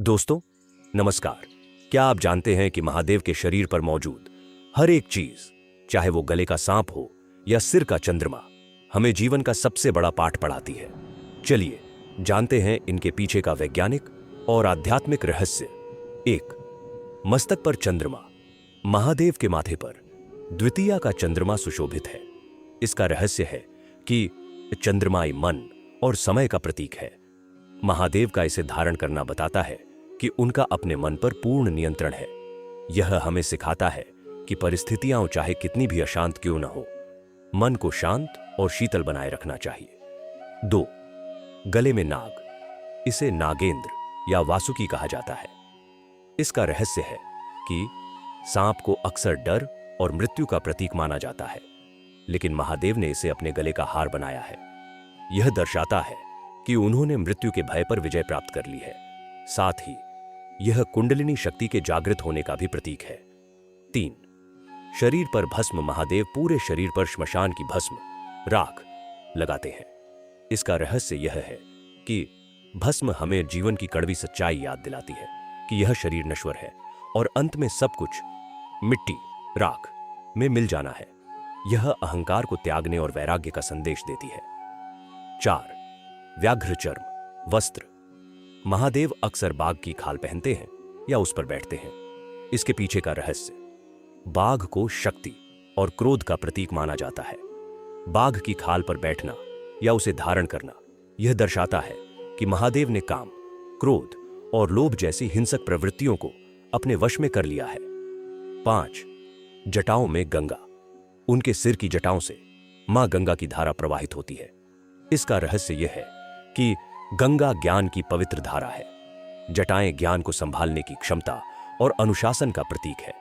दोस्तों नमस्कार। क्या आप जानते हैं कि महादेव के शरीर पर मौजूद हर एक चीज, चाहे वो गले का सांप हो या सिर का चंद्रमा, हमें जीवन का सबसे बड़ा पाठ पढ़ाती है। चलिए जानते हैं इनके पीछे का वैज्ञानिक और आध्यात्मिक रहस्य। एक, मस्तक पर चंद्रमा। महादेव के माथे पर द्वितीया का चंद्रमा सुशोभित है। इसका रहस्य है कि चंद्रमाई मन और समय का प्रतीक है। महादेव का इसे धारण करना बताता है कि उनका अपने मन पर पूर्ण नियंत्रण है। यह हमें सिखाता है कि परिस्थितियां चाहे कितनी भी अशांत क्यों न हो, मन को शांत और शीतल बनाए रखना चाहिए। 2, गले में नाग। इसे नागेंद्र या वासुकी कहा जाता है। इसका रहस्य है कि सांप को अक्सर डर और मृत्यु का प्रतीक माना जाता है, लेकिन महादेव ने इसे अपने गले का हार बनाया है। यह दर्शाता है कि उन्होंने मृत्यु के भय पर विजय प्राप्त कर ली है। साथ ही यह कुंडलिनी शक्ति के जागृत होने का भी प्रतीक है। 3, शरीर पर भस्म। महादेव पूरे शरीर पर श्मशान की भस्म, राख लगाते हैं। इसका रहस्य यह है कि भस्म हमें जीवन की कड़वी सच्चाई याद दिलाती है कि यह शरीर नश्वर है और अंत में सब कुछ मिट्टी, राख में मिल जाना है। यह अहंकार को त्यागने और वैराग्य का संदेश देती है। 4, व्याघ्र चर्म, वस्त्र। महादेव अक्सर बाघ की खाल पहनते हैं या उस पर बैठते हैं। इसके पीछे का रहस्य, बाघ को शक्ति और क्रोध का प्रतीक माना जाता है। बाघ की खाल पर बैठना या उसे धारण करना यह दर्शाता है कि महादेव ने काम, क्रोध और लोभ जैसी हिंसक प्रवृत्तियों को अपने वश में कर लिया है। 5, जटाओं में गंगा। उनके सिर की जटाओं से मां गंगा की धारा प्रवाहित होती है। इसका रहस्य यह है कि गंगा ज्ञान की पवित्र धारा है। जटाएं ज्ञान को संभालने की क्षमता और अनुशासन का प्रतीक है।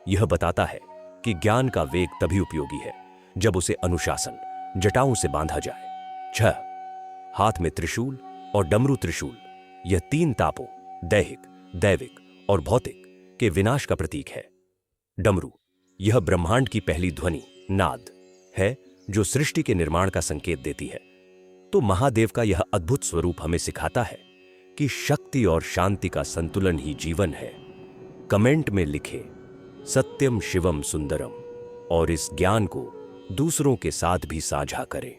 यह बताता है कि ज्ञान का वेग तभी उपयोगी है जब उसे अनुशासन, जटाओं से बांधा जाए। 6, हाथ में त्रिशूल और डमरू त्रिशूल। यह 3 तापों, दैहिक, दैविक और भौतिक के विनाश का प्रतीक है। डमरू, यह ब्रह्मांड की पहली ध्वनि, नाद है जो सृष्टि के निर्माण का संकेत देती है। तो महादेव का यह अद्भुत स्वरूप हमें सिखाता है कि शक्ति और शांति का संतुलन ही जीवन है। कमेंट में लिखें सत्यम शिवम सुंदरम और इस ज्ञान को दूसरों के साथ भी साझा करें।